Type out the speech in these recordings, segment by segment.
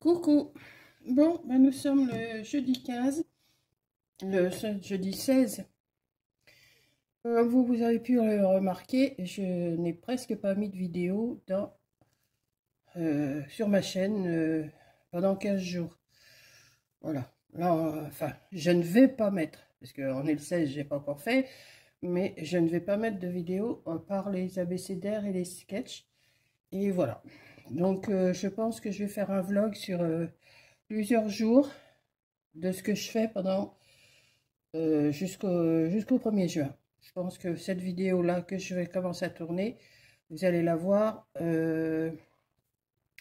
Coucou. Bon, ben nous sommes le jeudi 15, le jeudi 16. Comme vous avez pu le remarquer, je n'ai presque pas mis de vidéo sur ma chaîne pendant 15 jours. Voilà. Là, enfin, je ne vais pas mettre, parce qu'on est le 16, je n'ai pas encore fait, mais je ne vais pas mettre de vidéo par les abécédaires et les sketchs. Et voilà. Donc, je pense que je vais faire un vlog sur plusieurs jours de ce que je fais pendant jusqu'au 1er juin. Je pense que cette vidéo là que je vais commencer à tourner, vous allez la voir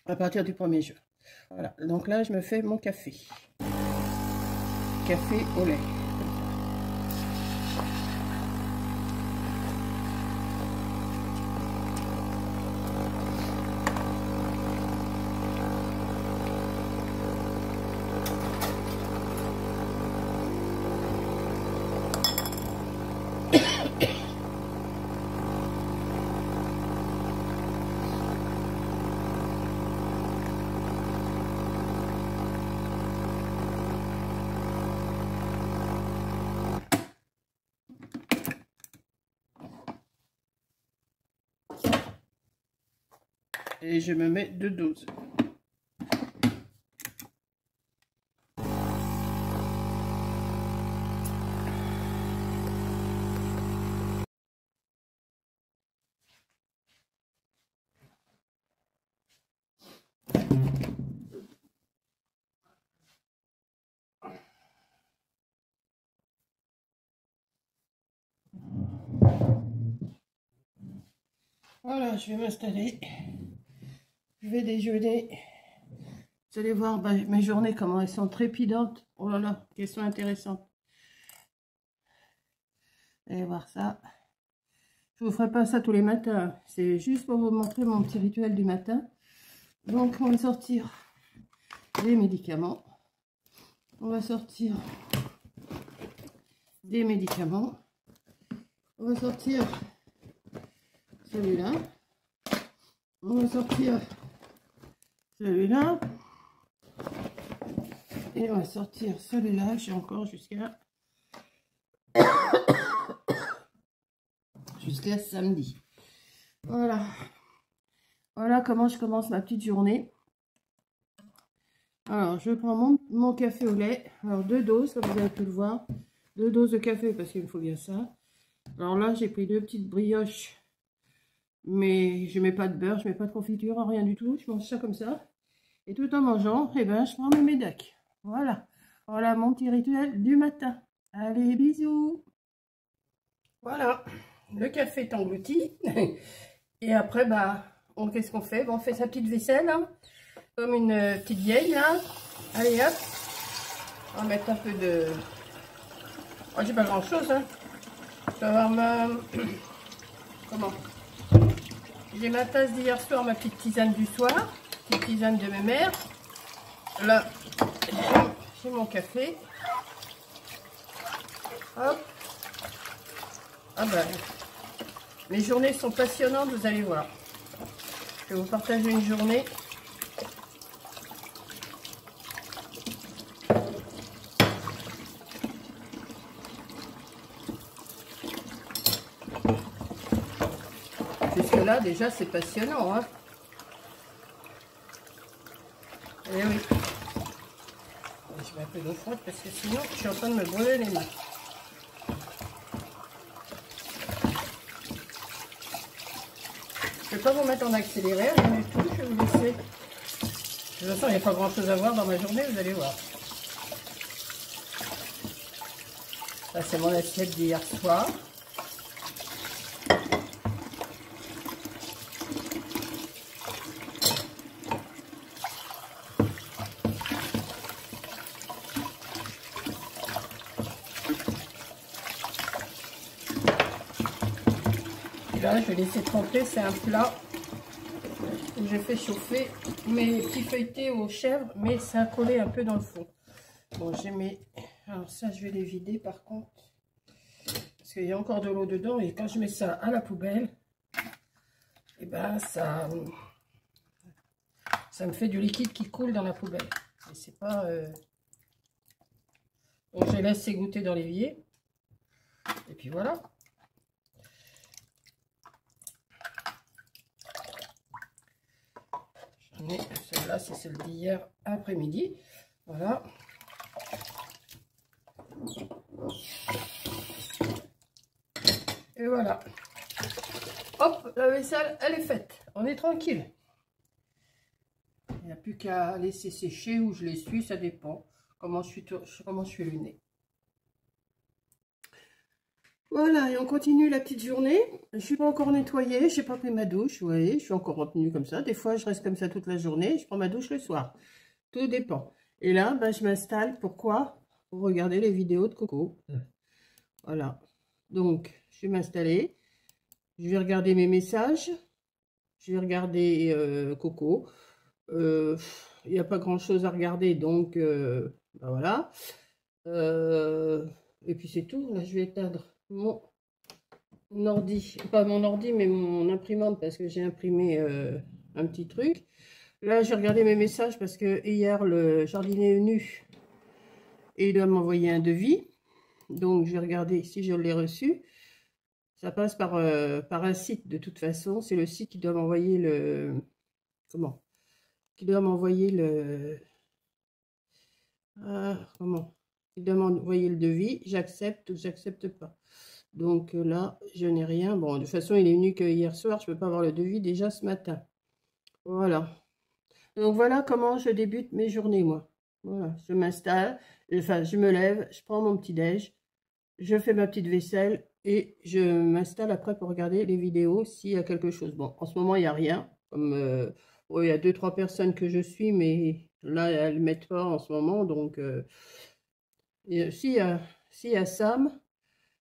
à partir du 1er juin. Voilà, donc là je me fais mon café au lait. Et je me mets 2 doses. Voilà, je vais m'installer. Je vais déjeuner. Vous allez voir mes journées, comment elles sont trépidantes. Oh là là, qu'elles sont intéressantes. Allez voir ça. Je vous ferai pas ça tous les matins. C'est juste pour vous montrer mon petit rituel du matin. Donc, on va sortir des médicaments. On va sortir des médicaments. On va sortir celui-là. On va sortir celui-là. Et on va sortir celui-là. J'ai encore jusqu'à samedi. Voilà. Voilà comment je commence ma petite journée. Alors, je prends mon café au lait. Alors, 2 doses, comme vous avez pu le voir. 2 doses de café, parce qu'il me faut bien ça. Alors là, j'ai pris 2 petites brioches. Mais je mets pas de beurre, je mets pas de confiture, rien du tout. Je mange ça comme ça. Et tout en mangeant, eh ben, je prends mes médocs. Voilà. Voilà mon petit rituel du matin. Allez, bisous. Voilà. Le café est englouti. Et après, bah, qu'est-ce qu'on fait? Bon, on fait sa petite vaisselle, hein, comme une petite vieille, là. Allez, hop. On va mettre un peu de... Oh, j'ai pas grand-chose, hein. Je vais avoir ma... Comment? J'ai ma tasse d'hier soir, ma petite tisane du soir. Petite tisane de mes mères. Là, j'ai mon café. Hop. Ah ben... Mes journées sont passionnantes, vous allez voir. Je vais vous partager une journée. Jusque là, déjà, c'est passionnant, hein. Eh oui. Je mets un peu d'eau froide parce que sinon, je suis en train de me brûler les mains. Je ne vais pas vous mettre en accéléré, rien du tout, je vais vous laisser. De toute façon, il n'y a pas grand chose à voir dans ma journée, vous allez voir. Ça, c'est mon assiette d'hier soir. Et là, je vais laisser tremper, c'est un plat où j'ai fait chauffer mes petits feuilletés aux chèvres, mais ça a collé un peu dans le fond. Bon, j'ai mis... Alors ça, je vais les vider par contre. Parce qu'il y a encore de l'eau dedans. Et quand je mets ça à la poubelle, et ben ça ça me fait du liquide qui coule dans la poubelle. Et c'est pas... Donc je laisse s'égoutter dans l'évier. Et puis voilà. J'en ai celle-là, c'est celle d'hier après-midi. Voilà. Et voilà. Hop, la vaisselle, elle est faite. On est tranquille. Il n'y a plus qu'à laisser sécher ou je l'essuie, ça dépend comment je suis le nez. Voilà, et on continue la petite journée. Je ne suis pas encore nettoyée, je n'ai pas pris ma douche. Vous voyez, je suis encore en tenue comme ça. Des fois, je reste comme ça toute la journée. Je prends ma douche le soir. Tout dépend. Et là, bah, je m'installe. Pourquoi? Pour regarder les vidéos de Coco. Voilà. Donc, je vais m'installer. Je vais regarder mes messages. Je vais regarder Coco. Il n'y a pas grand chose à regarder, donc bah voilà. Et puis c'est tout. Là, je vais éteindre mon ordi, pas mon ordi, mais mon imprimante parce que j'ai imprimé un petit truc. Là, j'ai regardé mes messages parce que hier, le jardinier est venu et il doit m'envoyer un devis. Donc, je vais regarder si je l'ai reçu. Ça passe par un site de toute façon. C'est le site qui doit m'envoyer le... Comment? Qui doit m'envoyer le... comment? Qui doit m'envoyer le devis. J'accepte ou j'accepte pas. Donc là, je n'ai rien. Bon, de toute façon, il est venu que hier soir. Je ne peux pas avoir le devis déjà ce matin. Voilà. Donc voilà comment je débute mes journées, moi. Voilà, je m'installe. Enfin, je me lève, je prends mon petit déj. Je fais ma petite vaisselle et je m'installe après pour regarder les vidéos s'il y a quelque chose. Bon, en ce moment, il n'y a rien. Comme il y a 2-3 personnes que je suis, mais là, elles ne mettent pas en ce moment. Donc, s'il y a Sam,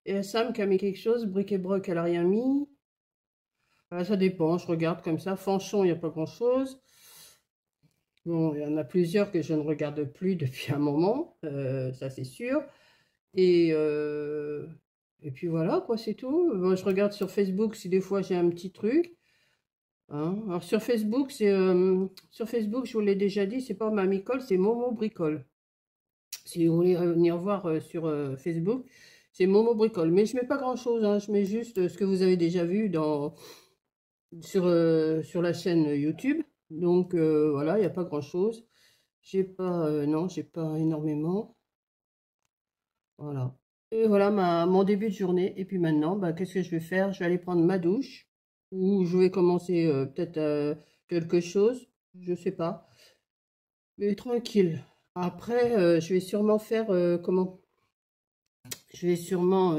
et Sam qui a mis quelque chose, Bric et Broc, elle n'a rien mis. Ça dépend, je regarde comme ça. Fanchon, il n'y a pas grand-chose. Bon, il y en a plusieurs que je ne regarde plus depuis un moment, ça c'est sûr. Et puis voilà, quoi, c'est tout. Bon, je regarde sur Facebook si des fois j'ai un petit truc. Hein. Alors sur Facebook, je vous l'ai déjà dit, c'est pas Mamicole, c'est Momo Bricole. Si vous voulez venir voir sur Facebook, c'est Momo Bricole. Mais je mets pas grand-chose, hein. Je mets juste ce que vous avez déjà vu sur la chaîne YouTube. Donc voilà, il n'y a pas grand-chose. J'ai pas, non, j'ai pas énormément. Voilà. Et voilà mon début de journée. Et puis maintenant, bah, qu'est-ce que je vais faire? Je vais aller prendre ma douche. Ou je vais commencer peut-être quelque chose. Je sais pas. Mais tranquille. Après, je vais sûrement faire comment? Je vais sûrement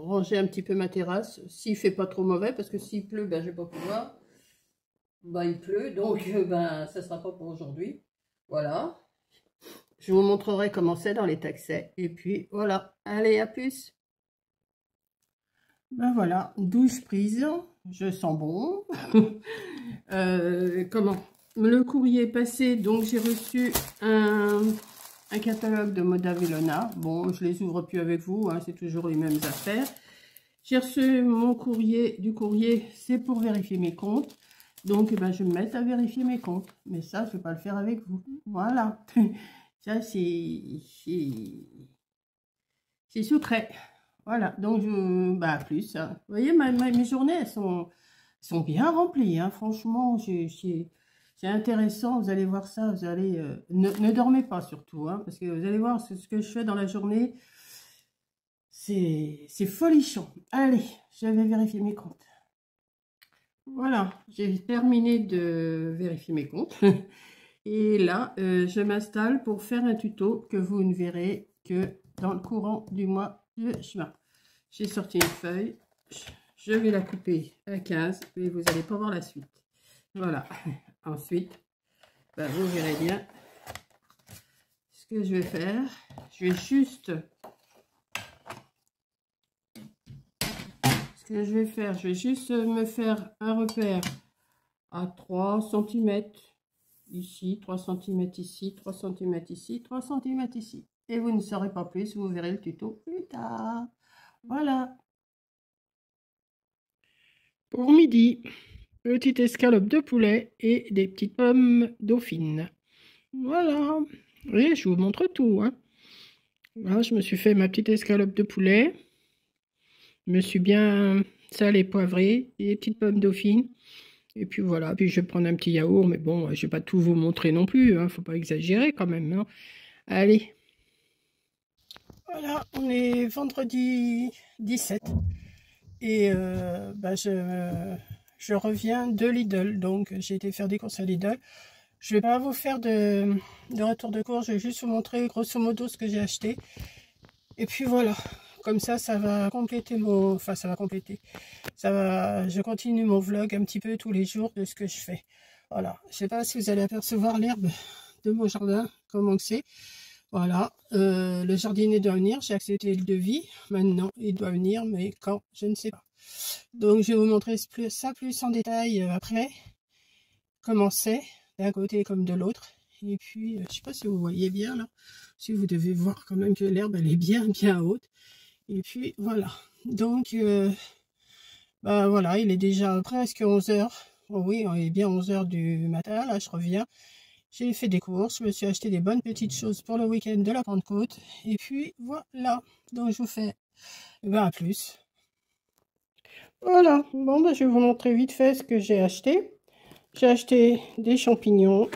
ranger un petit peu ma terrasse. S'il fait pas trop mauvais, parce que s'il pleut, ben, je vais pas pouvoir. Bah, il pleut, donc ben, ça sera pas pour aujourd'hui. Voilà. Je vous montrerai comment c'est dans les taxis. Et puis voilà. Allez, à plus. Ben voilà, douche prise. Je sens bon. Comment? Le courrier est passé, donc j'ai reçu un catalogue de Moda Vellona. Bon, je les ouvre plus avec vous, hein, c'est toujours les mêmes affaires. J'ai reçu mon courrier, c'est pour vérifier mes comptes. Donc, ben, je vais me mettre à vérifier mes comptes. Mais ça, je ne vais pas le faire avec vous. Voilà. Ça, c'est secret. Voilà. Donc, bah, plus. Hein. Vous voyez, mes journées, elles sont bien remplies. Hein. Franchement, c'est intéressant. Vous allez voir ça. Vous allez... ne dormez pas, surtout. Hein, parce que vous allez voir ce que je fais dans la journée. C'est folichon. Allez, je vais vérifier mes comptes. Voilà, j'ai terminé de vérifier mes comptes. Et là, je m'installe pour faire un tuto que vous ne verrez que dans le courant du mois de juin. J'ai sorti une feuille. Je vais la couper à 15, mais vous n'allez pas voir la suite. Voilà. Ensuite, ben, vous verrez bien ce que je vais faire. Je vais juste... Ce que je vais faire, je vais juste me faire un repère à 3 cm ici, 3 cm ici, 3 cm ici, 3 cm ici. Et vous ne saurez pas plus, vous verrez le tuto plus tard. Voilà. Pour midi. petite escalope de poulet et des petites pommes dauphines. Voilà. Et je vous montre tout, hein. Là, je me suis fait ma petite escalope de poulet. Je me suis bien salé, poivré, et des petites pommes dauphines. Et puis voilà, puis je vais prendre un petit yaourt, mais bon, je vais pas tout vous montrer non plus, hein, faut pas exagérer quand même, hein. Allez. Voilà, on est vendredi 17 et je reviens de Lidl, donc j'ai été faire des courses à Lidl. Je vais pas vous faire de retour de course, je vais juste vous montrer grosso modo ce que j'ai acheté. Et puis voilà, comme ça va compléter mon... Enfin, ça va compléter. Je continue mon vlog un petit peu tous les jours de ce que je fais. Voilà, je sais pas si vous allez apercevoir l'herbe de mon jardin, comment c'est. Voilà, le jardinier doit venir, j'ai accepté le devis. Maintenant, il doit venir, mais quand, je ne sais pas. Donc, je vais vous montrer ça plus en détail après, comment c'est, d'un côté comme de l'autre. Et puis, je sais pas si vous voyez bien là, si vous devez voir quand même que l'herbe, elle est bien haute. Et puis, voilà. Donc, voilà, il est déjà presque 11 h. Oh oui, il est bien 11 h du matin, là, je reviens. J'ai fait des courses, je me suis acheté des bonnes petites choses pour le week-end de la Pentecôte. Et puis, voilà. Donc, je vous fais à plus. Voilà. Bon, je vais vous montrer vite fait ce que j'ai acheté. J'ai acheté des champignons,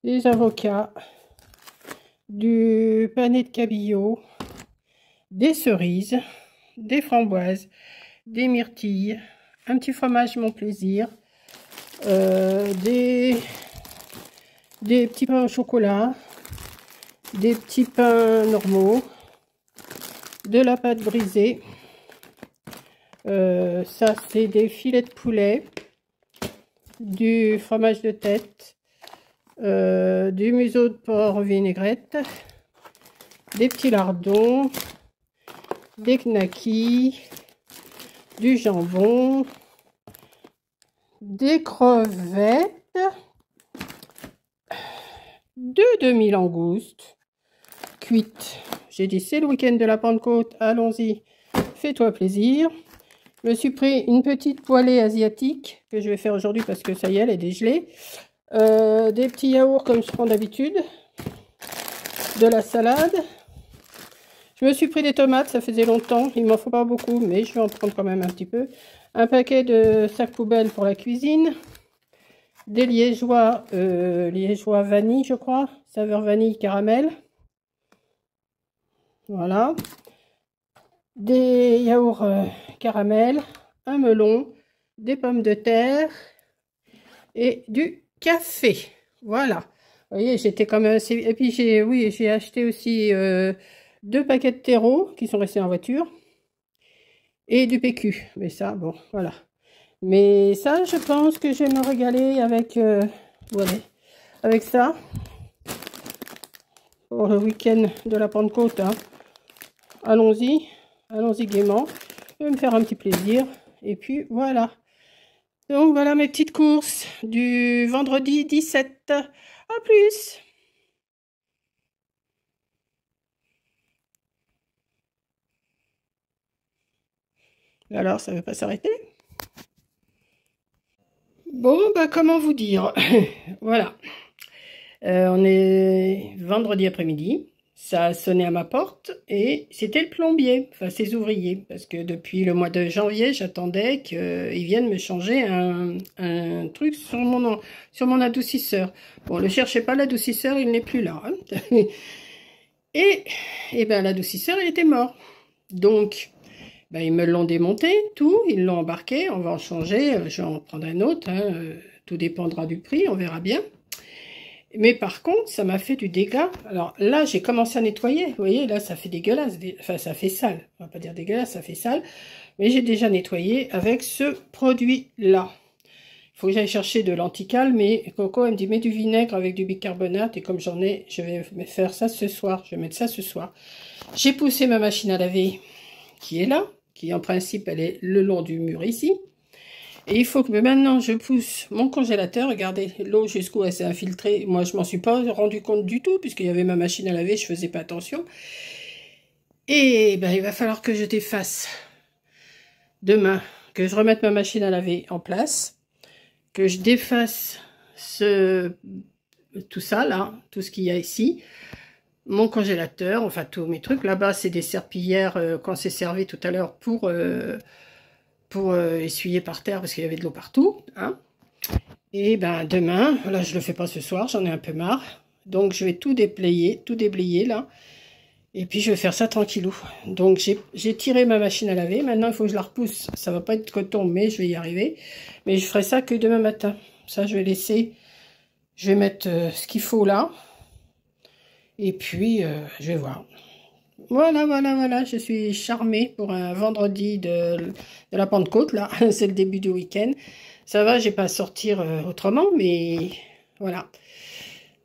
des avocats, du panais de cabillaud, des cerises, des framboises, des myrtilles, un petit fromage Mon Plaisir, des petits pains au chocolat, des petits pains normaux, de la pâte brisée. Ça, c'est des filets de poulet, du fromage de tête, du museau de porc vinaigrette, des petits lardons, des knackis, du jambon, des crevettes, deux demi-langoustes cuites. J'ai dit c'est le week-end de la Pentecôte, allons-y, fais-toi plaisir. Je me suis pris une petite poêlée asiatique que je vais faire aujourd'hui parce que ça y est, elle est dégelée. Des petits yaourts comme je prends d'habitude, de la salade. Je me suis pris des tomates, ça faisait longtemps, il m'en faut pas beaucoup, mais je vais en prendre quand même un petit peu. Un paquet de sacs poubelles pour la cuisine. Des liégeois, liégeois vanille, je crois, saveur vanille caramel. Voilà. Des yaourts caramel, un melon, des pommes de terre et du café. Voilà. Vous voyez, j'étais quand même assez... Et puis j'ai acheté aussi 2 paquets de terreau qui sont restés en voiture et du PQ. Mais ça, bon, voilà. Mais ça, je pense que je vais me régaler avec, voilà, avec ça pour le week-end de la Pentecôte. Hein. Allons-y, allons-y gaiement. Je vais me faire un petit plaisir. Et puis voilà. Donc voilà mes petites courses du vendredi 17. À plus. Alors, ça ne veut pas s'arrêter? Bon, bah comment vous dire? Voilà. On est vendredi après-midi. Ça a sonné à ma porte et c'était le plombier, enfin ses ouvriers. Parce que depuis le mois de janvier, j'attendais qu'ils viennent me changer un truc sur mon adoucisseur. Bon, ne cherchez pas l'adoucisseur, il n'est plus là. Hein. et ben l'adoucisseur, il était mort. Donc... ben, ils me l'ont démonté, tout, ils l'ont embarqué, on va en changer, je vais en prendre un autre, hein, tout dépendra du prix, on verra bien. Mais par contre, ça m'a fait du dégât. Alors là, j'ai commencé à nettoyer, vous voyez, là, ça fait dégueulasse, enfin, ça fait sale, on va pas dire dégueulasse, ça fait sale, mais j'ai déjà nettoyé avec ce produit-là. Il faut que j'aille chercher de l'antical, mais Coco, elle me dit, mets du vinaigre avec du bicarbonate, et comme j'en ai, je vais me faire ça ce soir, je vais mettre ça ce soir. J'ai poussé ma machine à laver, qui est là, qui en principe elle est le long du mur ici. Et il faut que maintenant je pousse mon congélateur. Regardez l'eau jusqu'où elle s'est infiltrée. Moi je m'en suis pas rendu compte du tout puisqu'il y avait ma machine à laver, je faisais pas attention. Et ben il va falloir que je défasse demain, que je remette ma machine à laver en place. que je défasse tout ça là, tout ce qu'il y a ici, mon congélateur, enfin tous mes trucs. Là-bas, c'est des serpillières quand c'est servi tout à l'heure pour essuyer par terre parce qu'il y avait de l'eau partout. Hein. Et ben demain, là je le fais pas ce soir, j'en ai un peu marre. Donc je vais tout déblayer là. Et puis je vais faire ça tranquillou. Donc j'ai tiré ma machine à laver. Maintenant il faut que je la repousse. Ça va pas être coton, mais je vais y arriver. Mais je ferai ça que demain matin. Ça je vais laisser. Je vais mettre ce qu'il faut là. Et puis je vais voir. Voilà. Je suis charmée pour un vendredi de la Pentecôte là. C'est le début du week-end. Ça va, j'ai pas à sortir autrement, mais voilà.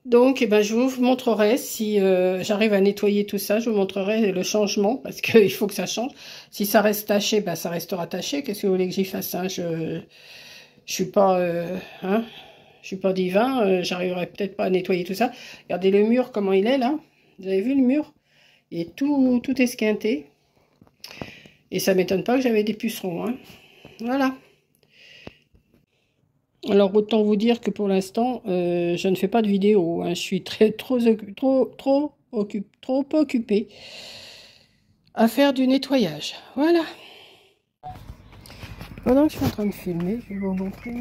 Donc, eh ben, je vous montrerai si j'arrive à nettoyer tout ça. Je vous montrerai le changement parce qu'il faut que ça change. Si ça reste taché, ben, ça restera taché. Qu'est-ce que vous voulez que j'y fasse, hein? Je suis pas, hein, je suis pas divin. J'arriverai peut-être pas à nettoyer tout ça. Regardez le mur, comment il est là. Vous avez vu le mur? Il est tout esquinté. Et ça m'étonne pas que j'avais des pucerons. Hein. Voilà. Alors autant vous dire que pour l'instant, je ne fais pas de vidéo. Hein. Je suis trop occupée à faire du nettoyage. Voilà. Pendant que je suis en train de filmer, je vais vous montrer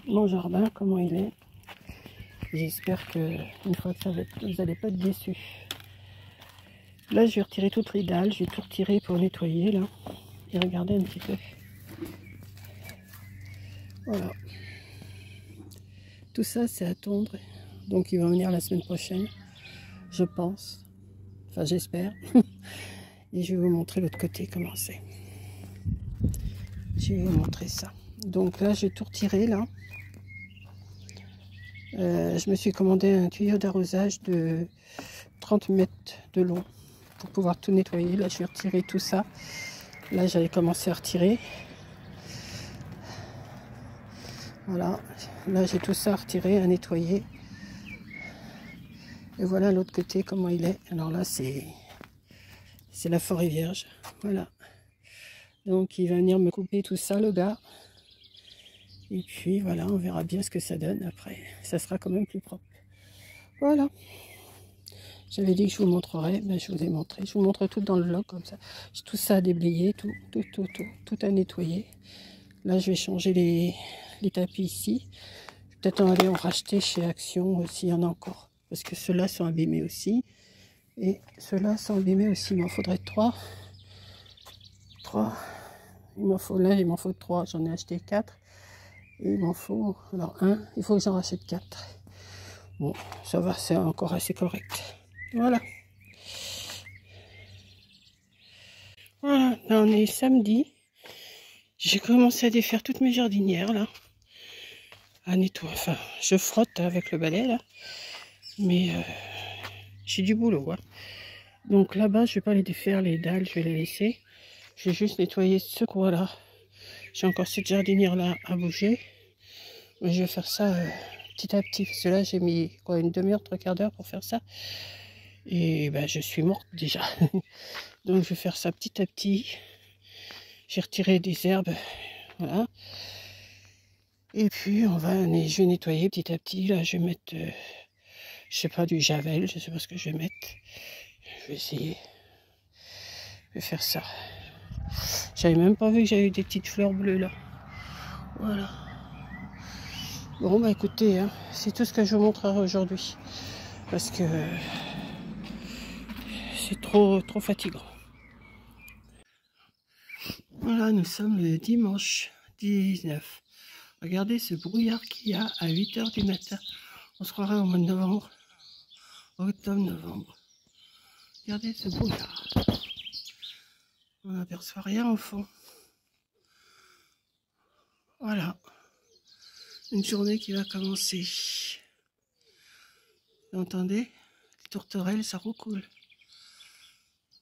mon jardin, comment il est. J'espère que une fois que ça va être, vous n'allez pas être déçus. Là, je vais retirer toutes les dalles. Je vais tout retirer pour nettoyer là. Et regardez un petit peu. Voilà. Tout ça, c'est à tondre. Donc, il va venir la semaine prochaine, je pense. Enfin, j'espère. Et je vais vous montrer l'autre côté, comment c'est. Je vais vous montrer ça. Donc là, j'ai tout retiré, là. Je me suis commandé un tuyau d'arrosage de 30 mètres de long pour pouvoir tout nettoyer. Là, je vais retirer tout ça. Là, j'avais commencé à retirer. Voilà, là j'ai tout ça à retirer, à nettoyer. Et voilà l'autre côté comment il est. Alors là c'est la forêt vierge. Voilà. Donc il va venir me couper tout ça le gars. Et puis voilà, on verra bien ce que ça donne après. Ça sera quand même plus propre. Voilà. J'avais dit que je vous montrerais, ben je vous ai montré. Je vous montre tout dans le vlog comme ça. J'ai tout ça à déblayer, tout à nettoyer. Là je vais changer les tapis ici. Peut-être aller en racheter chez Action s'il y en a encore. Parce que ceux-là sont abîmés aussi. Et ceux-là sont abîmés aussi. Il m'en faudrait 3. Il m'en faut 3. J'en ai acheté 4. Et il m'en faut... Alors 1, il faut que j'en rachète 4. Bon, ça va, c'est encore assez correct. Voilà. Voilà, là on est samedi. J'ai commencé à défaire toutes mes jardinières là. À nettoyer. Enfin, je frotte avec le balai là. Mais j'ai du boulot. Hein. Donc là-bas, je vais pas les défaire, les dalles, je vais les laisser. Je vais juste nettoyer ce coin-là. J'ai encore cette jardinière-là à bouger. Mais je vais faire ça petit à petit. Parce que là, j'ai mis quoi, une demi-heure, 3/4 d'heure pour faire ça. Et ben, je suis morte déjà. Donc, je vais faire ça petit à petit. J'ai retiré des herbes. Voilà. Et puis, je vais nettoyer petit à petit. Là, je vais mettre... je sais pas, du javel, je sais pas ce que je vais mettre. Je vais essayer. Je vais faire ça. J'avais même pas vu que j'avais eu des petites fleurs bleues là. Voilà. Bon bah écoutez, hein, c'est tout ce que je vous montrerai aujourd'hui. Parce que c'est trop fatigant. Voilà, nous sommes le dimanche 19. Regardez ce brouillard qu'il y a à 8 h du matin. On se croirait au mois de novembre. Octobre, novembre. Regardez ce brouillard. On n'aperçoit rien au fond. Voilà. Une journée qui va commencer. Vous entendez? Les tourterelles, ça roucoule.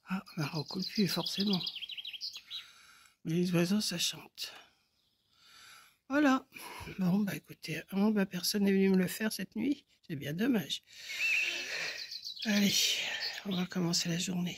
Ah, ça roucoule plus forcément. Mais les oiseaux, ça chante. Voilà. Bon, bah écoutez, personne n'est venu me le faire cette nuit. C'est bien dommage. Allez, on va commencer la journée.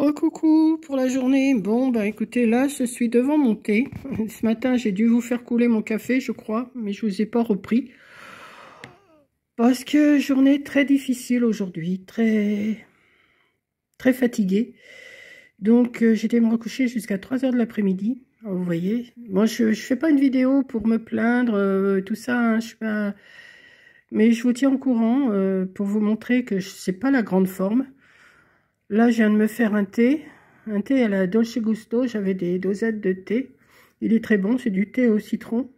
Recoucou pour la journée. Bon, bah écoutez, là, je suis devant mon thé. Ce matin, j'ai dû vous faire couler mon café, je crois, mais je vous ai pas repris. Parce que journée très difficile aujourd'hui, très fatiguée. Donc, j'étais me recoucher jusqu'à 3 h de l'après-midi. Vous voyez, moi, je fais pas une vidéo pour me plaindre, tout ça, hein, je suis pas... Mais je vous tiens au courant pour vous montrer que c'est pas la grande forme. Là, je viens de me faire un thé à la Dolce Gusto. J'avais des dosettes de thé. Il est très bon, c'est du thé au citron.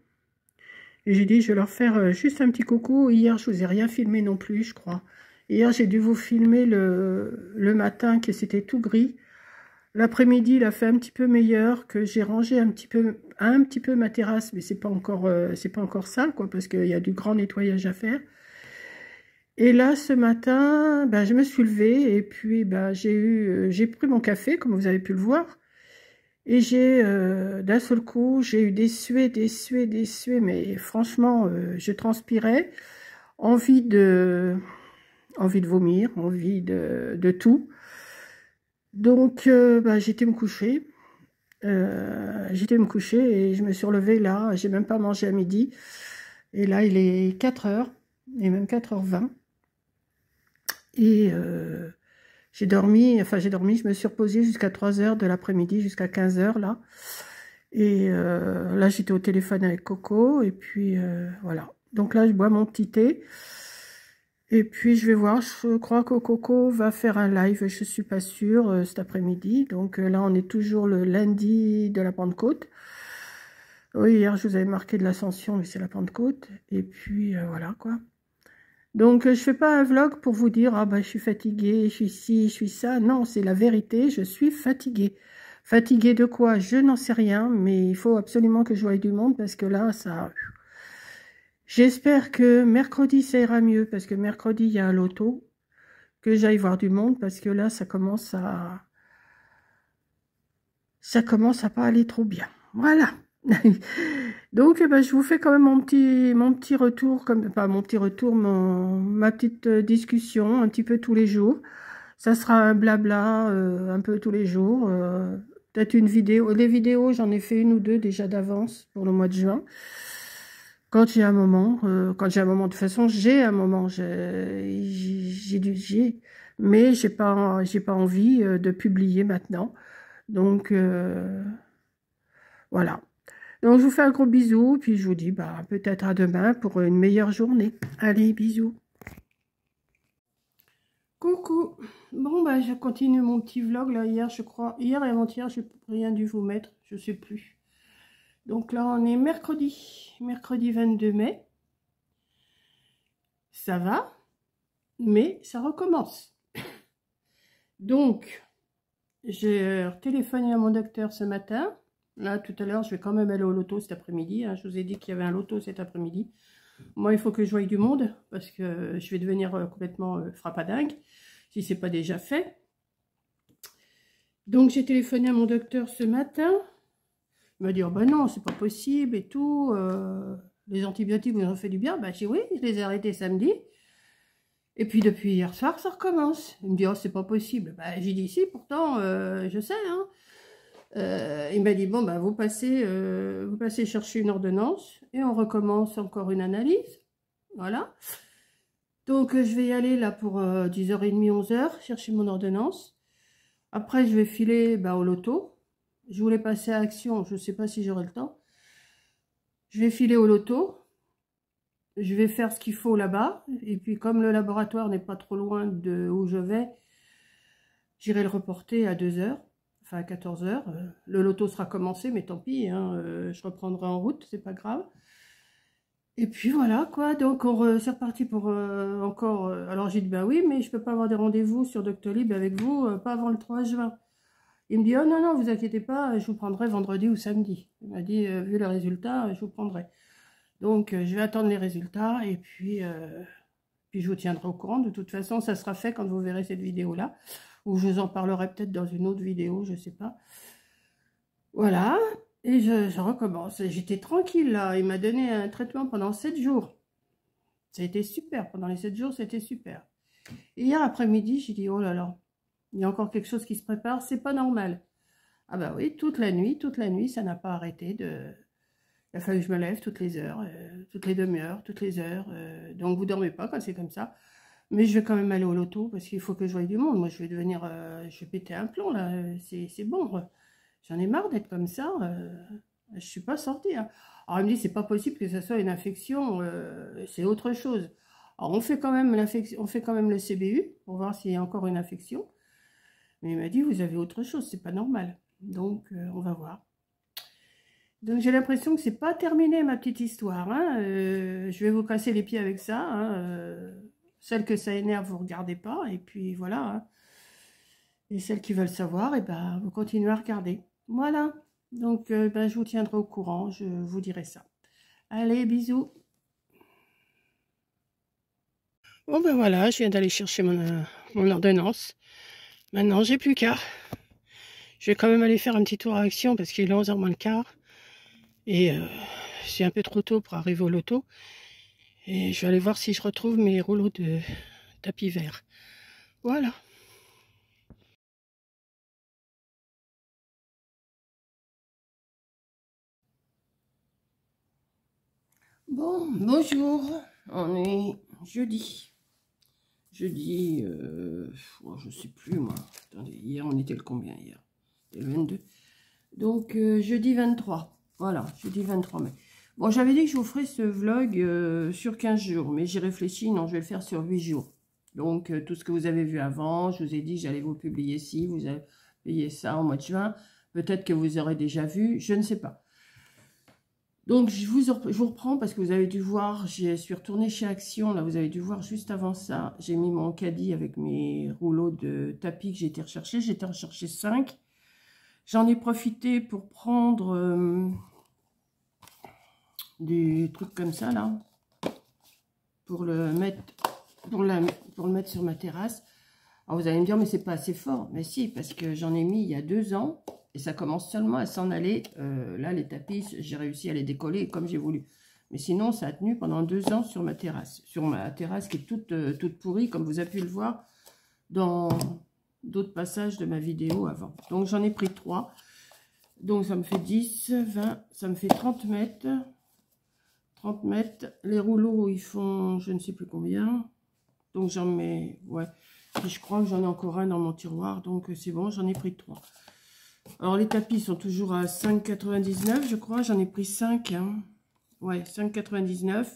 Et j'ai dit, je vais leur faire juste un petit coucou. Hier, je vous ai rien filmé non plus, je crois. Hier, j'ai dû vous filmer le matin, que c'était tout gris. L'après-midi, il a fait un petit peu meilleur, que j'ai rangé un petit peu ma terrasse, mais c'est pas encore sale, quoi, parce qu'il y a du grand nettoyage à faire. Et là, ce matin, ben, je me suis levée et puis ben, j'ai pris mon café, comme vous avez pu le voir. Et d'un seul coup, j'ai eu des suées, mais franchement, je transpirais, envie de vomir, envie de tout. Donc, ben, j'étais me coucher. Et je me suis relevée là, j'ai même pas mangé à midi. Et là, il est 4 h, et même 4 h 20. Et j'ai dormi, je me suis reposée jusqu'à 3 h de l'après-midi, jusqu'à 15 h là. Et là, j'étais au téléphone avec Coco, et puis voilà. Donc là, je bois mon petit thé. Et puis, je vais voir, je crois que Coco va faire un live, je suis pas sûre, cet après-midi. Donc là, on est toujours le lundi de la Pentecôte. Oui, hier, je vous avais marqué de l'Ascension, mais c'est la Pentecôte. Et puis, voilà, quoi. Donc, je fais pas un vlog pour vous dire, ah ben, je suis fatiguée, je suis ci, je suis ça. Non, c'est la vérité, je suis fatiguée. Fatiguée de quoi? Je n'en sais rien, mais il faut absolument que je voie du monde, parce que là, ça... J'espère que mercredi, ça ira mieux, parce que mercredi, il y a un loto, que j'aille voir du monde, parce que là, ça commence à pas aller trop bien. Voilà. Donc, ben, je vous fais quand même mon petit retour, ma petite discussion, un petit peu tous les jours. Ça sera un blabla, un peu tous les jours. Peut-être une vidéo. Les vidéos, j'en ai fait 1 ou 2 déjà d'avance pour le mois de juin. Quand j'ai un moment, de toute façon, j'ai un moment, mais j'ai pas envie de publier maintenant. Donc, voilà. Donc, je vous fais un gros bisou, puis je vous dis bah, peut-être à demain pour une meilleure journée. Allez, bisous. Coucou. Bon, bah, je continue mon petit vlog, là, hier et avant-hier, j'ai rien dû vous mettre, je sais plus. Donc là, on est mercredi 22 mai. Ça va, mais ça recommence. Donc, j'ai téléphoné à mon docteur ce matin. Là, tout à l'heure, je vais quand même aller au loto cet après-midi. Hein. Je vous ai dit qu'il y avait un loto cet après-midi. Moi, il faut que je voie du monde parce que je vais devenir complètement frappadingue si ce n'est pas déjà fait. Donc, j'ai téléphoné à mon docteur ce matin. Il m'a dit, oh, ben non, c'est pas possible et tout. Les antibiotiques vous ont fait du bien. Ben, j'ai dit, oui, je les ai arrêtés samedi. Et puis, depuis hier soir, ça recommence. Il me dit, oh, c'est pas possible. Ben, j'ai dit, si, pourtant, je sais, hein. Il m'a dit, bon, ben, vous passez chercher une ordonnance et on recommence encore une analyse. Voilà. Donc, je vais y aller là pour 10h30, 11h, chercher mon ordonnance. Après, je vais filer au loto. Je voulais passer à Action, je ne sais pas si j'aurai le temps. Je vais filer au loto. Je vais faire ce qu'il faut là-bas. Et puis, comme le laboratoire n'est pas trop loin de où je vais, j'irai le reporter à 2h. Enfin, à 14h. Le loto sera commencé, mais tant pis. Hein, je reprendrai en route, c'est pas grave. Et puis voilà, quoi. Donc, c'est reparti pour encore... alors, j'ai dit, bah oui, mais je peux pas avoir des rendez-vous sur Doctolib avec vous, pas avant le 3 juin. Il me dit, oh non, non, vous inquiétez pas, je vous prendrai vendredi ou samedi. Il m'a dit, vu les résultats, je vous prendrai. Donc, je vais attendre les résultats et puis je vous tiendrai au courant. De toute façon, ça sera fait quand vous verrez cette vidéo-là. Ou je vous en parlerai peut-être dans une autre vidéo, je sais pas. Voilà, et je recommence. J'étais tranquille là, il m'a donné un traitement pendant 7 jours. Ça a été super, pendant les 7 jours, c'était super. Et hier après-midi, j'ai dit, oh là là. Il y a encore quelque chose qui se prépare, c'est pas normal. Ah bah oui, toute la nuit, ça n'a pas arrêté de... Il a fallu que je me lève toutes les heures, toutes les demi-heures, toutes les heures. Donc vous dormez pas quand c'est comme ça. Mais je vais quand même aller au loto parce qu'il faut que je voie du monde. Moi, je vais devenir... je vais péter un plomb, là. C'est bon. J'en ai marre d'être comme ça. Je suis pas sortie. Hein. Alors, il me dit, c'est pas possible que ça soit une infection. C'est autre chose. Alors, on fait quand même l'infection, on fait quand même le CBU pour voir s'il y a encore une infection. Mais il m'a dit, vous avez autre chose, c'est pas normal. Donc, on va voir. Donc, j'ai l'impression que c'est pas terminé, ma petite histoire. Hein. Je vais vous casser les pieds avec ça. Hein. Celles que ça énerve, vous regardez pas. Et puis, voilà. Hein. Et celles qui veulent savoir, et ben, vous continuez à regarder. Voilà. Donc, ben, je vous tiendrai au courant. Je vous dirai ça. Allez, bisous. Bon ben voilà, je viens d'aller chercher mon ordonnance. Maintenant, j'ai plus qu'à. Je vais quand même aller faire un petit tour à Action parce qu'il est 11h moins le quart. Et c'est un peu trop tôt pour arriver au loto. Et je vais aller voir si je retrouve mes rouleaux de tapis vert. Voilà. Bon, bonjour. On est jeudi. Jeudi, oh, je sais plus moi. Attendez, hier on était le combien hier? C'était le 22. Donc jeudi 23. Voilà, jeudi 23 mai. Bon, j'avais dit que je vous ferais ce vlog sur 15 jours, mais j'ai réfléchi, non, je vais le faire sur 8 jours. Donc tout ce que vous avez vu avant, je vous ai dit que j'allais vous publier ci, vous avez payé ça au mois de juin. Peut-être que vous aurez déjà vu, je ne sais pas. Donc, je vous reprends parce que vous avez dû voir, je suis retournée chez Action, là, vous avez dû voir juste avant ça. J'ai mis mon caddie avec mes rouleaux de tapis que j'ai été rechercher. J'ai été rechercher 5. J'en ai profité pour prendre des trucs comme ça, là, pour le mettre, pour le mettre sur ma terrasse. Alors, vous allez me dire, mais c'est pas assez fort. Mais si, parce que j'en ai mis il y a 2 ans. Et ça commence seulement à s'en aller. Là, les tapis, j'ai réussi à les décoller comme j'ai voulu. Mais sinon, ça a tenu pendant 2 ans sur ma terrasse. Sur ma terrasse qui est toute pourrie, comme vous avez pu le voir dans d'autres passages de ma vidéo avant. Donc, j'en ai pris 3. Donc, ça me fait 10, 20, ça me fait 30 mètres. 30 mètres. Les rouleaux, ils font je ne sais plus combien. Donc, j'en mets... Ouais. Et je crois que j'en ai encore un dans mon tiroir. Donc, c'est bon, j'en ai pris 3. Alors, les tapis sont toujours à 5,99, je crois. J'en ai pris 5. Hein. Ouais, 5,99.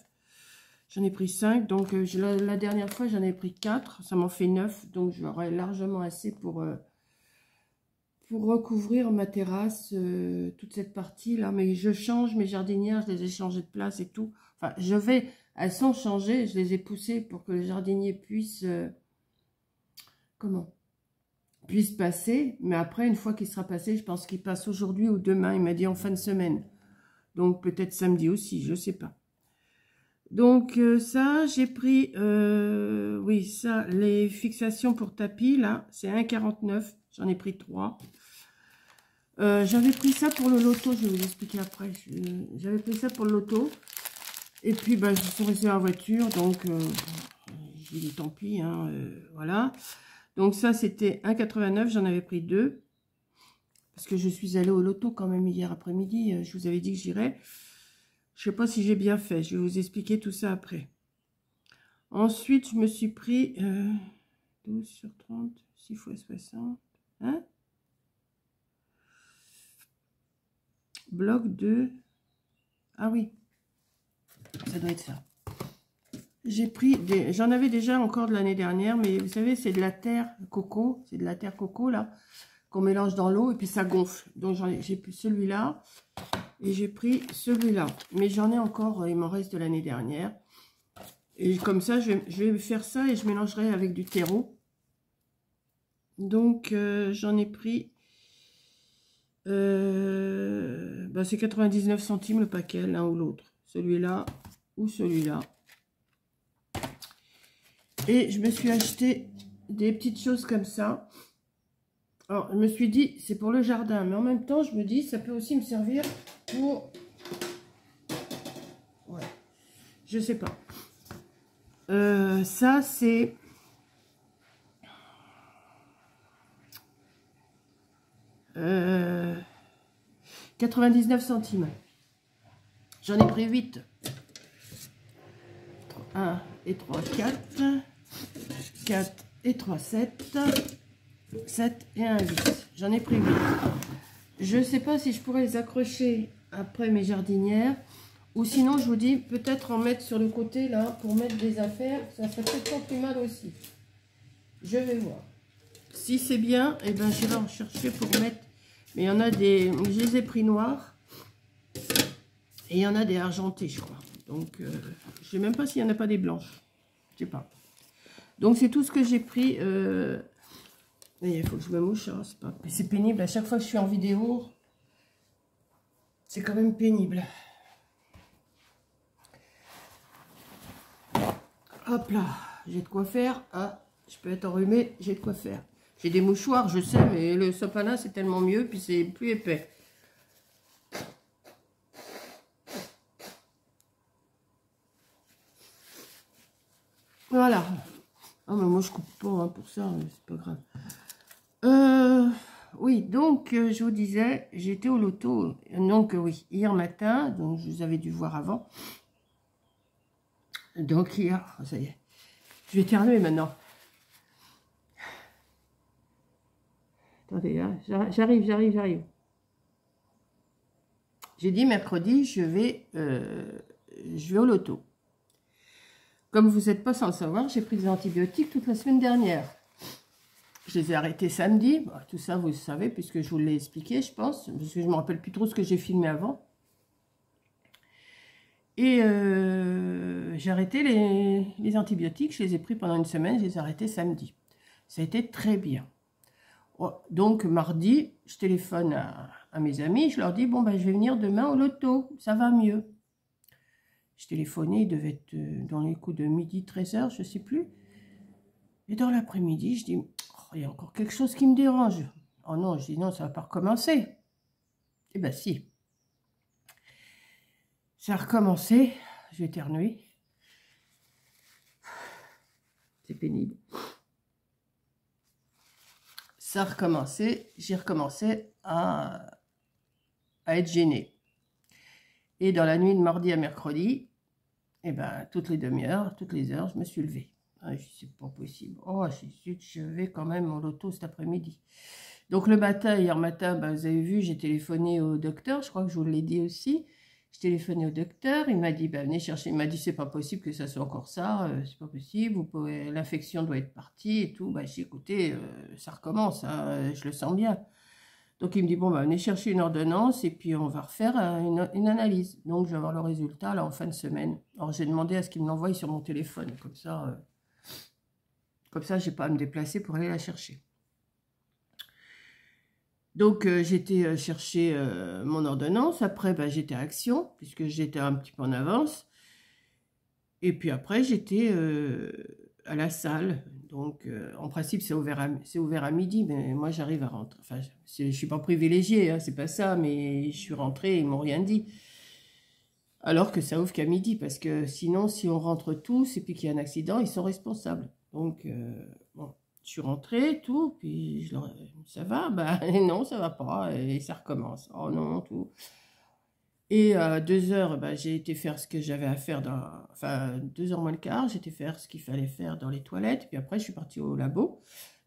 J'en ai pris 5. Donc, la dernière fois, j'en ai pris 4. Ça m'en fait 9. Donc, j'aurai largement assez pour recouvrir ma terrasse, toute cette partie-là. Mais je change mes jardinières. Je les ai changées de place et tout. Enfin, elles sont changées. Je les ai poussées pour que le jardinier puisse... puisse passer, mais après, une fois qu'il sera passé, je pense qu'il passe aujourd'hui ou demain, il m'a dit en fin de semaine. Donc, peut-être samedi aussi, je sais pas. Donc, ça, j'ai pris, oui, ça, les fixations pour tapis, là, c'est 1,49, j'en ai pris 3. J'avais pris ça pour le loto, je vais vous expliquer après. J'avais pris ça pour le loto. Et puis, ben, je suis restée en voiture, donc, j'ai dit tant pis, hein, voilà. Donc ça, c'était 1,89. J'en avais pris 2. Parce que je suis allée au loto quand même hier après-midi. Je vous avais dit que j'irais. Je ne sais pas si j'ai bien fait. Je vais vous expliquer tout ça après. Ensuite, je me suis pris 12 sur 30, 6 fois 60. Hein? Bloc 2. Ah oui. Ça doit être ça. J'ai pris j'en avais déjà encore de l'année dernière, mais vous savez, c'est de la terre coco, c'est de la terre coco là, qu'on mélange dans l'eau et puis ça gonfle. Donc j'ai pris celui-là et j'ai pris celui-là. Mais j'en ai encore, il m'en reste de l'année dernière. Et comme ça, je vais faire ça et je mélangerai avec du terreau. Donc j'en ai pris, bah, c'est 99 centimes le paquet, l'un ou l'autre. Celui-là ou celui-là. Et je me suis acheté des petites choses comme ça. Alors, je me suis dit, c'est pour le jardin. Mais en même temps, je me dis, ça peut aussi me servir pour... Ouais, je sais pas. Ça, c'est... 99 centimes. J'en ai pris 8. 1 et 3, 4. 4 et 3, 7. 7 et 1, 8. J'en ai pris 8. Je ne sais pas si je pourrais les accrocher après mes jardinières. Ou sinon, je vous dis, peut-être en mettre sur le côté, là, pour mettre des affaires. Ça serait peut-être pas plus mal aussi. Je vais voir. Si c'est bien, eh ben, je vais en chercher pour mettre. Mais il y en a des... Je les ai pris noirs. Et il y en a des argentés, je crois. Donc, je ne sais même pas s'il n'y en a pas des blanches. Je sais pas. Donc, c'est tout ce que j'ai pris. Il faut que je me mouche. Hein, c'est pénible. À chaque fois que je suis en vidéo, c'est quand même pénible. Hop là. J'ai de quoi faire. Ah, je peux être enrhumée. J'ai de quoi faire. J'ai des mouchoirs, je sais, mais le sopalin, c'est tellement mieux. Puis, c'est plus épais. Voilà. Ah, mais moi, je coupe pas hein, pour ça, c'est pas grave. Oui, donc, je vous disais, j'étais au loto. Donc, oui, hier matin, donc je vous avais dû voir avant. Donc, hier, ça y est. Je vais éternuer maintenant. Attendez, hein, j'arrive. J'ai dit mercredi, je vais au loto. Comme vous n'êtes pas sans le savoir, j'ai pris des antibiotiques toute la semaine dernière. Je les ai arrêtés samedi. Bon, tout ça, vous le savez, puisque je vous l'ai expliqué, je pense. Parce que je ne me rappelle plus trop ce que j'ai filmé avant. Et j'ai arrêté les antibiotiques. Je les ai pris pendant une semaine. Je les ai arrêtés samedi. Ça a été très bien. Donc, mardi, je téléphone à mes amis. Je leur dis, bon, ben, je vais venir demain au loto. Ça va mieux. Je téléphonais, il devait être dans les coups de midi, 13h, je ne sais plus. Et dans l'après-midi, je dis, oh, il y a encore quelque chose qui me dérange. Oh non, je dis, non, ça ne va pas recommencer. Eh bien, si. Ça a recommencé. Je vais éternuer. C'est pénible. Ça a recommencé. J'ai recommencé à être gênée. Et dans la nuit de mardi à mercredi, eh ben, toutes les demi-heures, toutes les heures, je me suis levée. Ah, je dis, c'est pas possible. Oh, je vais quand même au loto cet après-midi. Donc, le matin, hier matin, ben, vous avez vu, j'ai téléphoné au docteur. Je crois que je vous l'ai dit aussi. J'ai téléphoné au docteur. Il m'a dit, ben, venez chercher. Il m'a dit, c'est pas possible que ça soit encore ça. C'est pas possible. L'infection doit être partie et tout. Ben, j'ai écoutez, ça recommence. Hein, je le sens bien. Donc, il me dit, bon, bah, venez chercher une ordonnance et puis on va refaire une analyse. Donc, je vais avoir le résultat là en fin de semaine. Alors, j'ai demandé à ce qu'il me l'envoie sur mon téléphone. Comme ça, je n'ai pas à me déplacer pour aller la chercher. Donc, j'étais chercher mon ordonnance. Après, bah, j'étais à Action, puisque j'étais un petit peu en avance. Et puis après, j'étais à la salle. Donc, en principe, c'est ouvert à midi, mais moi, j'arrive à rentrer. Enfin, je ne suis pas privilégiée, hein, c'est pas ça, mais je suis rentrée, ils ne m'ont rien dit. Alors que ça ouvre qu'à midi, parce que sinon, si on rentre tous et puis qu'il y a un accident, ils sont responsables. Donc, bon, je suis rentrée, tout, puis ça va? Bah non, ça va pas, et ça recommence. Oh non, tout. Et à 2h, bah, j'ai été faire ce que j'avais à faire enfin, 2h moins le quart, j'ai été faire ce qu'il fallait faire dans les toilettes. Puis après, je suis partie au labo.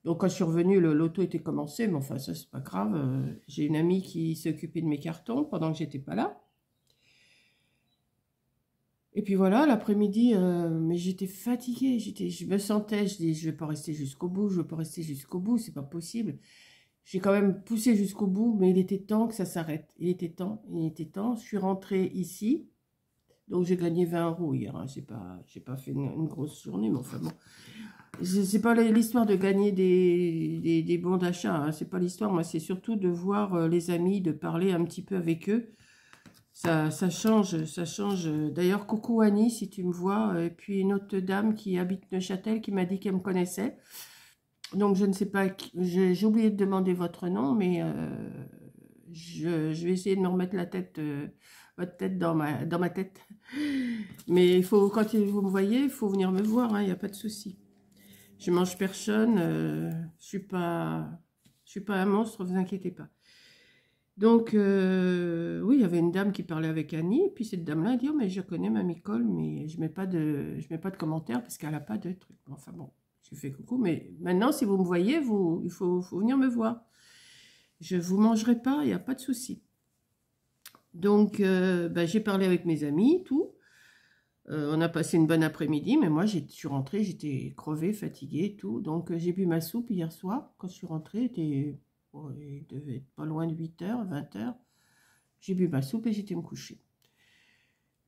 Donc, quand je suis revenue, l'auto était commencé. Mais enfin, ça, c'est pas grave. J'ai une amie qui s'est occupée de mes cartons pendant que j'étais pas là. Et puis voilà, l'après-midi, mais j'étais fatiguée. Je me sentais, je dis, je vais pas rester jusqu'au bout. Je vais pas rester jusqu'au bout, c'est pas possible. J'ai quand même poussé jusqu'au bout, mais il était temps que ça s'arrête. Il était temps. Je suis rentrée ici. Donc, j'ai gagné 20 € hier. Hein. J'ai pas fait une grosse journée, mais enfin bon. C'est pas l'histoire de gagner des bons d'achat. Hein. C'est pas l'histoire. Moi, c'est surtout de voir les amis, de parler un petit peu avec eux. Ça change, ça change. D'ailleurs, coucou Annie, si tu me vois. Et puis, une autre dame qui habite Neuchâtel qui m'a dit qu'elle me connaissait. Donc, je ne sais pas, j'ai oublié de demander votre nom, mais je vais essayer de me remettre votre tête dans ma tête. Mais quand vous me voyez, il faut venir me voir, il n'y a pas de souci. Je mange personne, je suis pas un monstre, vous inquiétez pas. Donc, oui, il y avait une dame qui parlait avec Annie, et puis cette dame-là a dit, oh, mais je connais Mamie Cole, mais je mets pas de commentaires parce qu'elle n'a pas de truc. Enfin bon, je fais coucou, mais maintenant, si vous me voyez, il faut venir me voir. Je vous mangerai pas, il n'y a pas de souci. Donc, bah, j'ai parlé avec mes amis, tout. On a passé une bonne après-midi, mais moi, je suis rentrée, j'étais crevée, fatiguée, tout. Donc, j'ai bu ma soupe hier soir. Quand je suis rentrée, il devait être pas loin de 8h, 20h. J'ai bu ma soupe et j'étais me coucher.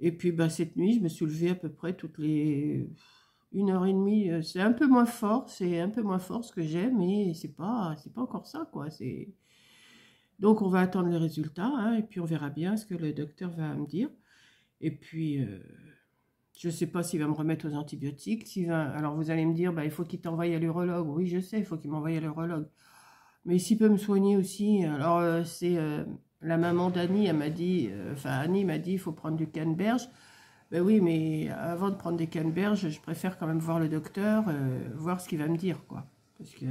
Et puis, bah, cette nuit, je me suis levée à peu près toutes les 1h30. C'est un peu moins fort, ce que j'ai, mais c'est pas encore ça, quoi. Donc, on va attendre les résultats, hein, et puis on verra bien ce que le docteur va me dire. Et puis, je ne sais pas s'il va me remettre aux antibiotiques. Alors, vous allez me dire, bah, il faut qu'il t'envoie à l'urologue. Oui, je sais, il faut qu'il m'envoie à l'urologue. Mais s'il peut me soigner aussi, alors la maman d'Annie, elle m'a dit, Annie m'a dit, il faut prendre du canneberge. Ben oui, mais avant de prendre des canneberges, je préfère quand même voir le docteur, voir ce qu'il va me dire, quoi. Parce que,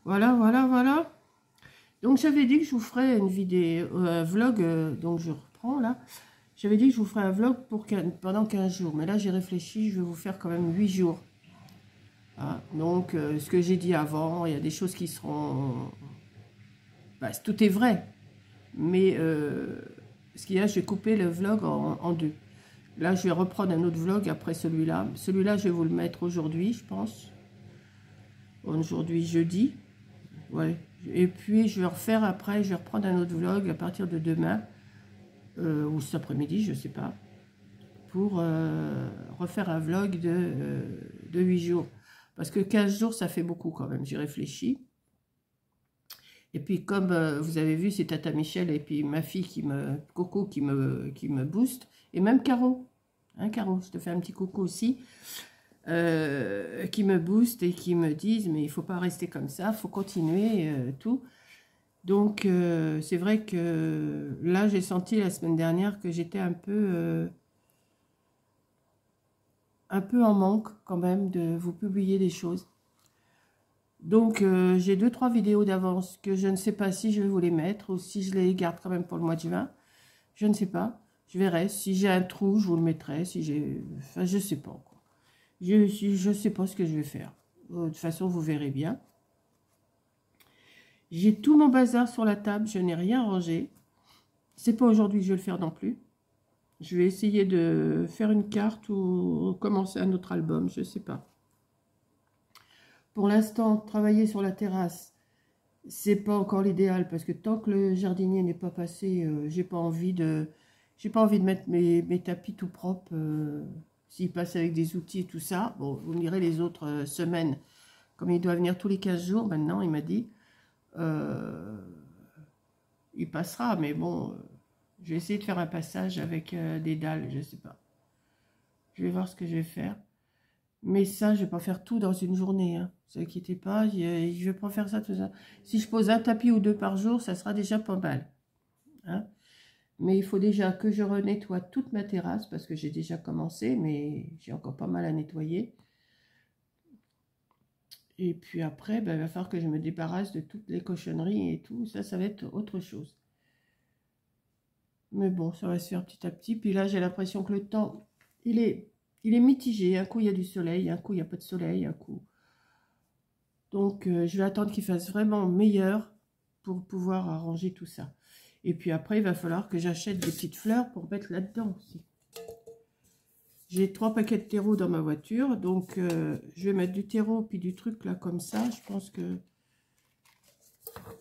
voilà. Donc, j'avais dit que je vous ferais une vidéo, un vlog, donc je reprends, là. J'avais dit que je vous ferais un vlog pendant 15 jours. Mais là, j'ai réfléchi, je vais vous faire quand même 8 jours. Hein, donc, ce que j'ai dit avant, il y a des choses qui seront... Bah, tout est vrai. Mais ce qu'il y a, je vais couper le vlog en deux. Là, je vais reprendre un autre vlog après celui-là. Celui-là, je vais vous le mettre aujourd'hui, je pense. Aujourd'hui, jeudi. Ouais. Et puis, je vais refaire après, je vais reprendre un autre vlog à partir de demain. Ou cet après-midi, je ne sais pas. Pour refaire un vlog de 8 jours. Parce que 15 jours, ça fait beaucoup quand même. J'ai réfléchi. Et puis, comme vous avez vu, c'est Tata Michel et puis ma fille Coco qui me booste. Et même Caro. Hein, Caro, je te fais un petit coucou aussi. Qui me booste et qui me disent, mais il ne faut pas rester comme ça, il faut continuer, tout. Donc, c'est vrai que là, j'ai senti la semaine dernière que j'étais un peu en manque quand même de vous publier des choses. Donc, j'ai 2-3 vidéos d'avance que je ne sais pas si je vais vous les mettre ou si je les garde quand même pour le mois de juin. Je ne sais pas. Je verrai. Si j'ai un trou, je vous le mettrai. Si j'ai... Enfin, je ne sais pas encore. Je ne sais pas ce que je vais faire. De toute façon, vous verrez bien. J'ai tout mon bazar sur la table. Je n'ai rien rangé. C'est pas aujourd'hui que je vais le faire non plus. Je vais essayer de faire une carte ou commencer un autre album. Je ne sais pas. Pour l'instant, travailler sur la terrasse, c'est pas encore l'idéal parce que tant que le jardinier n'est pas passé, j'ai pas envie de mettre mes tapis tout propres. S'il passe avec des outils et tout ça, bon, vous me direz les autres semaines, comme il doit venir tous les 15 jours maintenant, il m'a dit, il passera, mais bon, je vais essayer de faire un passage avec des dalles, je sais pas. Je vais voir ce que je vais faire. Mais ça, je ne vais pas faire tout dans une journée. Hein. Ne vous inquiétez pas, je ne vais pas faire ça tout ça. Si je pose un tapis ou deux par jour, ça sera déjà pas mal. Hein. Mais il faut déjà que je renettoie toute ma terrasse, parce que j'ai déjà commencé, mais j'ai encore pas mal à nettoyer. Et puis après, ben, il va falloir que je me débarrasse de toutes les cochonneries et tout. Ça va être autre chose. Mais bon, ça va se faire petit à petit. Puis là, j'ai l'impression que le temps, il est mitigé. Un coup, il y a du soleil, un coup, il n'y a pas de soleil, un coup... Donc, je vais attendre qu'il fasse vraiment meilleur pour pouvoir arranger tout ça. Et puis après, il va falloir que j'achète des petites fleurs pour mettre là-dedans aussi. J'ai 3 paquets de terreau dans ma voiture. Donc, je vais mettre du terreau puis du truc là comme ça. Je pense que...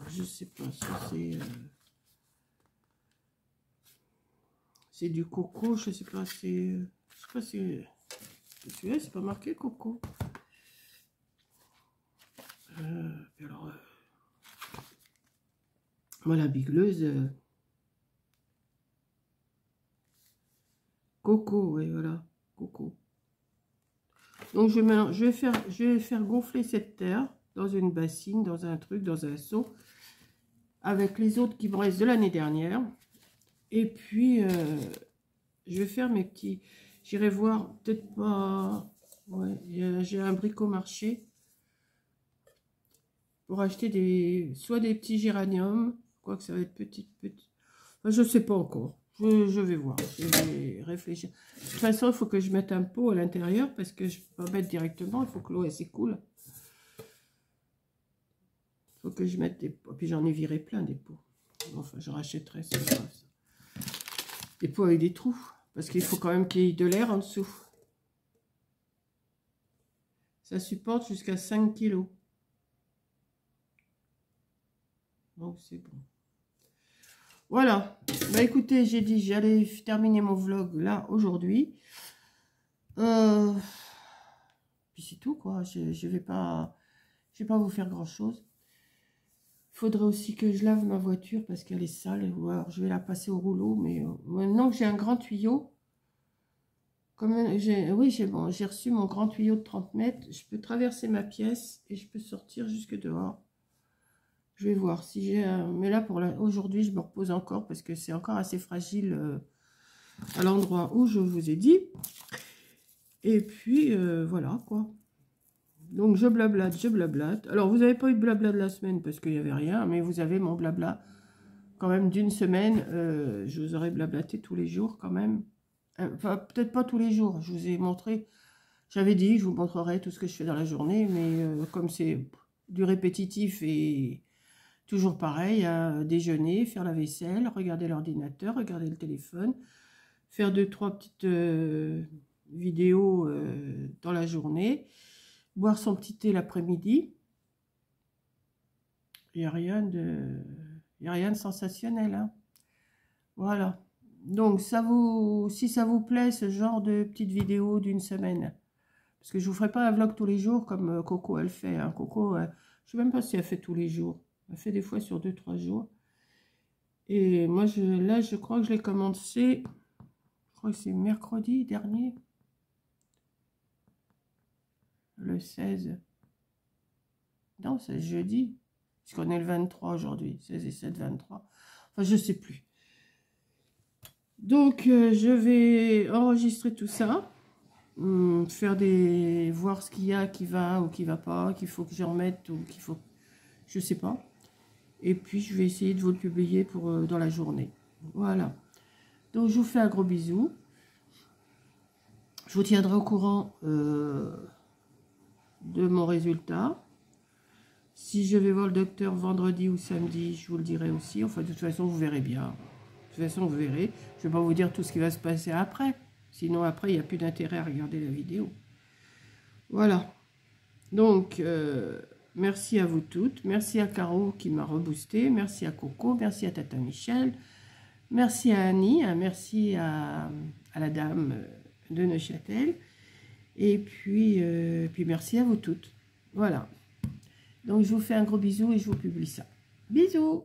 Je sais pas si c'est... c'est du coco. Je sais pas si... Je sais pas si... Celui-là, c'est pas marqué coco. Alors... Moi, la bigleuse... Coco, oui, voilà. Coco. Donc, je vais faire gonfler cette terre dans une bassine, dans un truc, dans un seau, avec les autres qui me restent de l'année dernière. Et puis, je vais faire mes petits... J'irai voir, peut-être pas... Ouais, j'ai un bricomarché pour acheter soit des petits géraniums Quoique ça va être petit. Enfin, je sais pas encore. Je vais voir. Je vais réfléchir. De toute façon, il faut que je mette un pot à l'intérieur parce que je peux pas mettre directement. Il faut que l'eau s'écoule. Il faut que je mette des pots. Puis j'en ai viré plein des pots. Enfin, je rachèterai, c'est pas grave, ça. Des pots avec des trous. Parce qu'il faut quand même qu'il y ait de l'air en dessous. Ça supporte jusqu'à 5 kg. Donc c'est bon. Voilà. Bah écoutez, j'ai dit j'allais terminer mon vlog là aujourd'hui. Puis c'est tout quoi. Je vais pas vous faire grand chose. Il faudrait aussi que je lave ma voiture parce qu'elle est sale. Ou alors je vais la passer au rouleau. Mais maintenant que j'ai un grand tuyau, oui, j'ai reçu mon grand tuyau de 30 mètres. Je peux traverser ma pièce et je peux sortir jusque dehors. Je vais voir si j'ai un... Mais là, aujourd'hui, je me repose encore parce que c'est encore assez fragile à l'endroit où je vous ai dit. Et puis, voilà, quoi. Donc, je blablate. Alors, vous n'avez pas eu de blabla de la semaine parce qu'il n'y avait rien, mais vous avez mon blabla quand même d'une semaine. Je vous aurais blablaté tous les jours quand même. Enfin, peut-être pas tous les jours. Je vous ai montré... J'avais dit, je vous montrerai tout ce que je fais dans la journée, mais comme c'est du répétitif et... Toujours pareil, à déjeuner, faire la vaisselle, regarder l'ordinateur, regarder le téléphone, faire 2-3 petites vidéos dans la journée, boire son petit thé l'après-midi. Il n'y a rien de sensationnel. Hein. Voilà. Donc, si ça vous plaît, ce genre de petites vidéos d'une semaine, parce que je ne vous ferai pas un vlog tous les jours comme Coco, elle fait. Hein. Coco, je ne sais même pas si elle fait tous les jours. Elle fait des fois sur 2-3 jours. Et moi, là, je crois que je l'ai commencé. Je crois que c'est mercredi dernier. Le 16. Non, c'est jeudi. Puisqu'on est le 23 aujourd'hui. 16 et 7, 23. Enfin, je sais plus. Donc, je vais enregistrer tout ça. Voir ce qu'il y a qui va ou qui va pas. Qu'il faut que je remette ou qu'il faut... Je sais pas. Et puis, je vais essayer de vous le publier dans la journée. Voilà. Donc, je vous fais un gros bisou. Je vous tiendrai au courant de mon résultat. Si je vais voir le docteur vendredi ou samedi, je vous le dirai aussi. Enfin, de toute façon, vous verrez bien. De toute façon, vous verrez. Je ne vais pas vous dire tout ce qui va se passer après. Sinon, après, il n'y a plus d'intérêt à regarder la vidéo. Voilà. Donc... merci à vous toutes. Merci à Caro qui m'a reboosté. Merci à Coco. Merci à Tata Michel. Merci à Annie. Merci à la dame de Neuchâtel. Et puis merci à vous toutes. Voilà. Donc, je vous fais un gros bisou et je vous publie ça. Bisous!